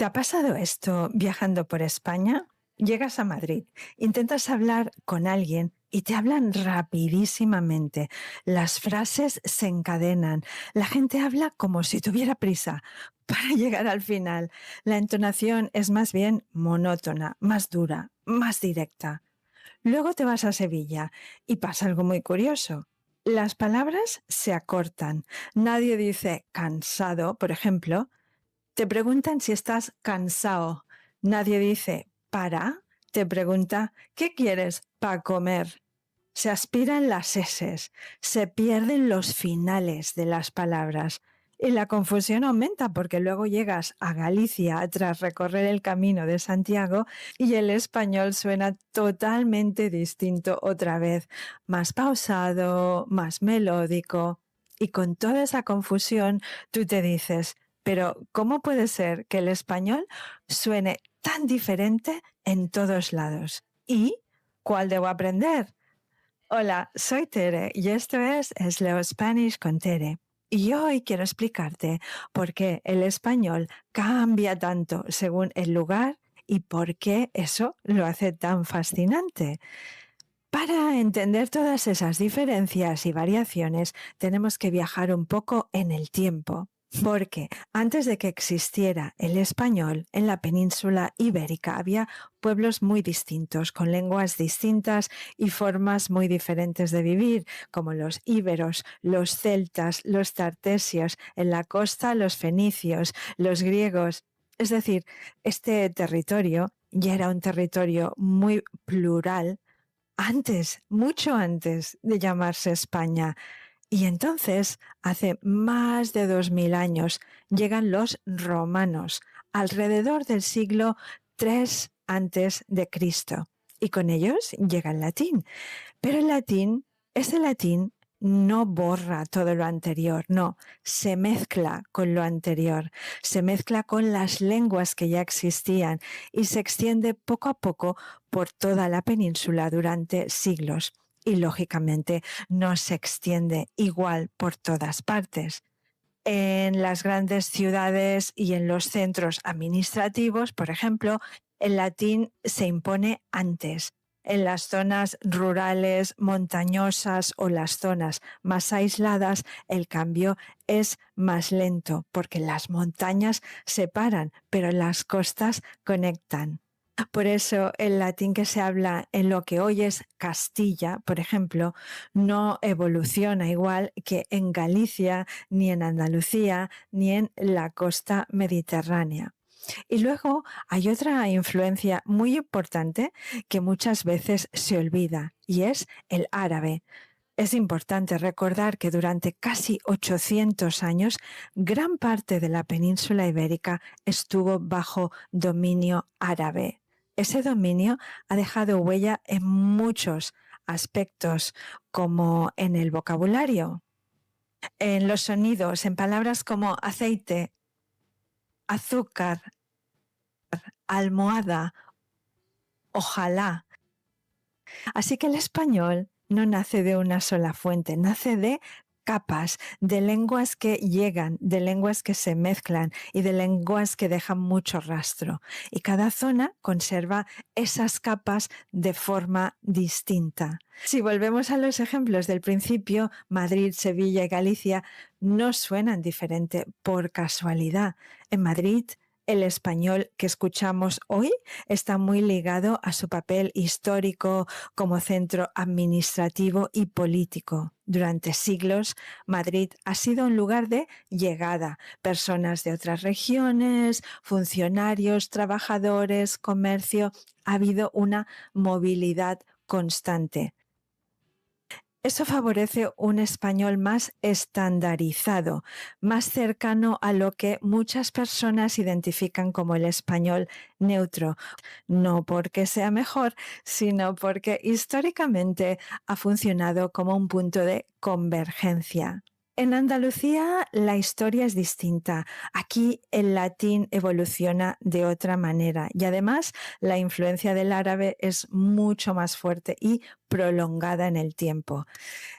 ¿Te ha pasado esto viajando por España? Llegas a Madrid, intentas hablar con alguien y te hablan rapidísimamente. Las frases se encadenan. La gente habla como si tuviera prisa para llegar al final. La entonación es más bien monótona, más dura, más directa. Luego te vas a Sevilla y pasa algo muy curioso. Las palabras se acortan. Nadie dice cansado, por ejemplo. Te preguntan si estás cansado. Nadie dice para. Te pregunta ¿qué quieres para comer? Se aspiran las eses, se pierden los finales de las palabras. Y la confusión aumenta porque luego llegas a Galicia tras recorrer el camino de Santiago y el español suena totalmente distinto otra vez, más pausado, más melódico. Y con toda esa confusión tú te dices, pero ¿cómo puede ser que el español suene tan diferente en todos lados? ¿Y cuál debo aprender? Hola, soy Tere y esto es Slow Spanish con Tere. Y hoy quiero explicarte por qué el español cambia tanto según el lugar y por qué eso lo hace tan fascinante. Para entender todas esas diferencias y variaciones, tenemos que viajar un poco en el tiempo. Porque antes de que existiera el español, en la península ibérica había pueblos muy distintos, con lenguas distintas y formas muy diferentes de vivir, como los íberos, los celtas, los tartesios, en la costa los fenicios, los griegos. Es decir, este territorio ya era un territorio muy plural antes, mucho antes de llamarse España. Y entonces, hace más de 2000 años, llegan los romanos, alrededor del siglo III antes de Cristo. Y con ellos llega el latín. Pero ese latín no borra todo lo anterior, no, se mezcla con lo anterior, se mezcla con las lenguas que ya existían y se extiende poco a poco por toda la península durante siglos. Y lógicamente no se extiende igual por todas partes. En las grandes ciudades y en los centros administrativos, por ejemplo, el latín se impone antes. En las zonas rurales, montañosas o las zonas más aisladas, el cambio es más lento porque las montañas separan, pero las costas conectan. Por eso el latín que se habla en lo que hoy es Castilla, por ejemplo, no evoluciona igual que en Galicia, ni en Andalucía, ni en la costa mediterránea. Y luego hay otra influencia muy importante que muchas veces se olvida, y es el árabe. Es importante recordar que durante casi 800 años, gran parte de la península ibérica estuvo bajo dominio árabe. Ese dominio ha dejado huella en muchos aspectos, como en el vocabulario, en los sonidos, en palabras como aceite, azúcar, almohada, ojalá. Así que el español no nace de una sola fuente, nace de capas, de lenguas que llegan, de lenguas que se mezclan y de lenguas que dejan mucho rastro. Y cada zona conserva esas capas de forma distinta. Si volvemos a los ejemplos del principio, Madrid, Sevilla y Galicia no suenan diferente por casualidad. En Madrid, el español que escuchamos hoy está muy ligado a su papel histórico como centro administrativo y político. Durante siglos, Madrid ha sido un lugar de llegada. Personas de otras regiones, funcionarios, trabajadores, comercio. Ha habido una movilidad constante. Eso favorece un español más estandarizado, más cercano a lo que muchas personas identifican como el español neutro, no porque sea mejor, sino porque históricamente ha funcionado como un punto de convergencia. En Andalucía la historia es distinta. Aquí el latín evoluciona de otra manera y además la influencia del árabe es mucho más fuerte y prolongada en el tiempo.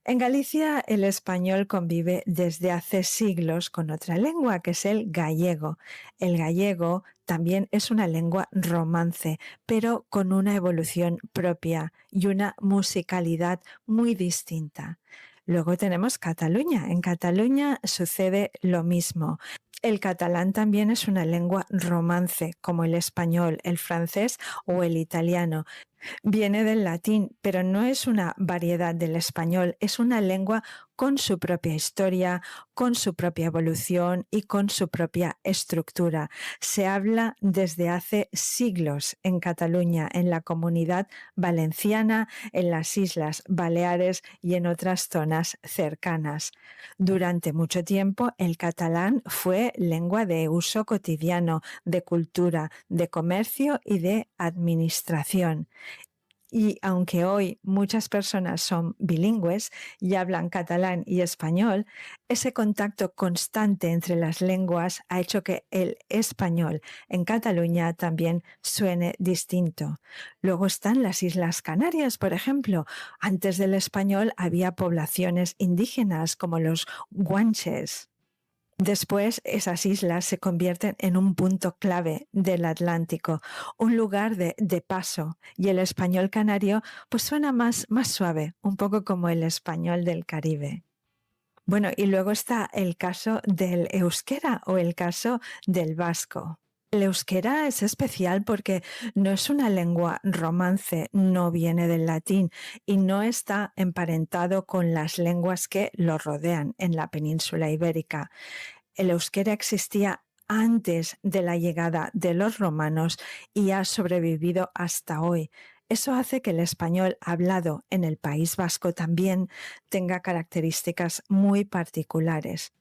En Galicia el español convive desde hace siglos con otra lengua que es el gallego. El gallego también es una lengua romance, pero con una evolución propia y una musicalidad muy distinta. Luego tenemos Cataluña. En Cataluña sucede lo mismo. El catalán también es una lengua romance, como el español, el francés o el italiano. Viene del latín, pero no es una variedad del español, es una lengua con su propia historia, con su propia evolución y con su propia estructura. Se habla desde hace siglos en Cataluña, en la Comunidad Valenciana, en las Islas Baleares y en otras zonas cercanas. Durante mucho tiempo, el catalán fue lengua de uso cotidiano, de cultura, de comercio y de administración. Y aunque hoy muchas personas son bilingües y hablan catalán y español, ese contacto constante entre las lenguas ha hecho que el español en Cataluña también suene distinto. Luego están las Islas Canarias, por ejemplo. Antes del español había poblaciones indígenas como los guanches. Después, esas islas se convierten en un punto clave del Atlántico, un lugar de paso, y el español canario pues suena más suave, un poco como el español del Caribe. Bueno, y luego está el caso del euskera o el caso del vasco. El euskera es especial porque no es una lengua romance, no viene del latín y no está emparentado con las lenguas que lo rodean en la península ibérica. El euskera existía antes de la llegada de los romanos y ha sobrevivido hasta hoy. Eso hace que el español hablado en el País Vasco también tenga características muy particulares.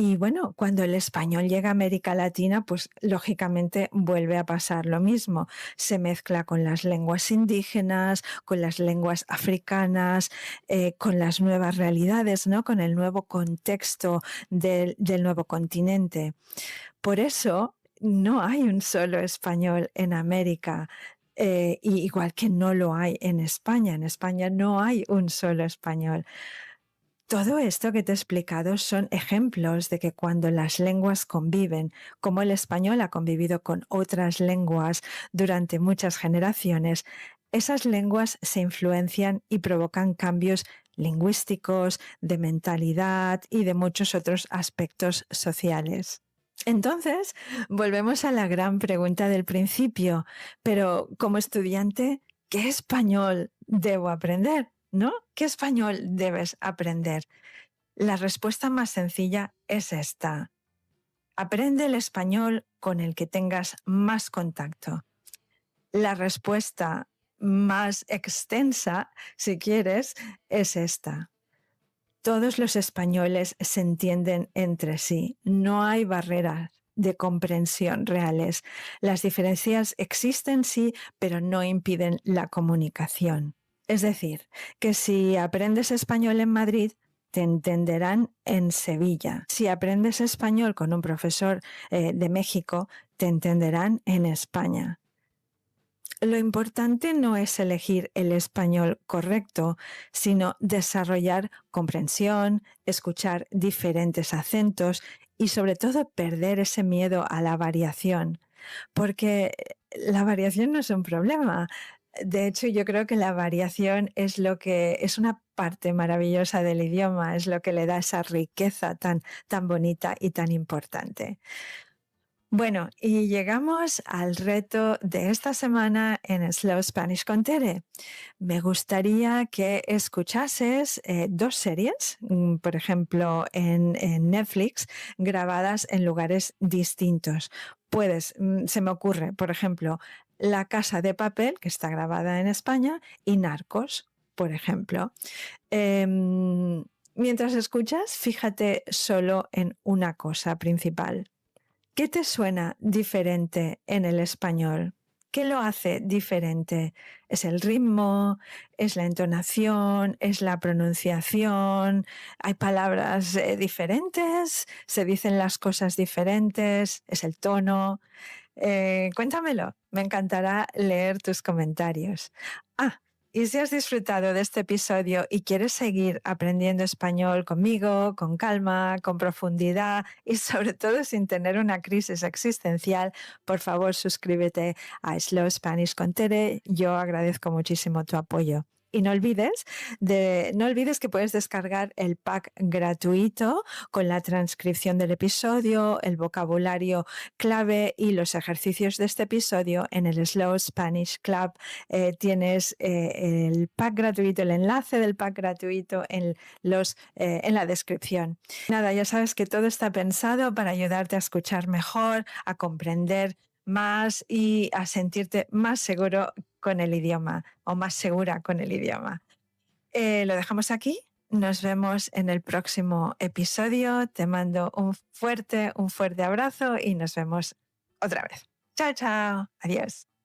Y bueno, cuando el español llega a América Latina, pues lógicamente vuelve a pasar lo mismo. Se mezcla con las lenguas indígenas, con las lenguas africanas, con las nuevas realidades, ¿no? Con el nuevo contexto del nuevo continente. Por eso no hay un solo español en América. Y igual que no lo hay en España. En España no hay un solo español. Todo esto que te he explicado son ejemplos de que cuando las lenguas conviven, como el español ha convivido con otras lenguas durante muchas generaciones, esas lenguas se influencian y provocan cambios lingüísticos, de mentalidad y de muchos otros aspectos sociales. Entonces, volvemos a la gran pregunta del principio, pero como estudiante, ¿qué español debo aprender? ¿No? ¿Qué español debes aprender? La respuesta más sencilla es esta. Aprende el español con el que tengas más contacto. La respuesta más extensa, si quieres, es esta. Todos los españoles se entienden entre sí. No hay barreras de comprensión reales. Las diferencias existen, sí, pero no impiden la comunicación. Es decir, que si aprendes español en Madrid, te entenderán en Sevilla. Si aprendes español con un profesor de México, te entenderán en España. Lo importante no es elegir el español correcto, sino desarrollar comprensión, escuchar diferentes acentos y sobre todo perder ese miedo a la variación, porque la variación no es un problema. De hecho, yo creo que la variación es lo que es una parte maravillosa del idioma, es lo que le da esa riqueza tan bonita y tan importante. Bueno, y llegamos al reto de esta semana en Slow Spanish con Tere. Me gustaría que escuchases dos series, por ejemplo, en Netflix, grabadas en lugares distintos. Se me ocurre, por ejemplo, La Casa de Papel, que está grabada en España, y Narcos, por ejemplo. Mientras escuchas, fíjate solo en una cosa principal. ¿Qué te suena diferente en el español? ¿Qué lo hace diferente? ¿Es el ritmo? ¿Es la entonación? ¿Es la pronunciación? ¿Hay palabras diferentes? ¿Se dicen las cosas diferentes? ¿Es el tono? Cuéntamelo. Me encantará leer tus comentarios. Ah, Y si has disfrutado de este episodio y quieres seguir aprendiendo español conmigo, con calma, con profundidad y sobre todo sin tener una crisis existencial, por favor suscríbete a Slow Spanish con Tere. Yo agradezco muchísimo tu apoyo. Y no olvides que puedes descargar el pack gratuito con la transcripción del episodio, el vocabulario clave y los ejercicios de este episodio en el Slow Spanish Club. Tienes el pack gratuito, el enlace del pack gratuito en la descripción. Nada, ya sabes que todo está pensado para ayudarte a escuchar mejor, a comprender más y a sentirte más seguro con el idioma o más segura con el idioma. Lo dejamos aquí. Nos vemos en el próximo episodio. Te mando un fuerte abrazo y nos vemos otra vez. Chao, chao. Adiós.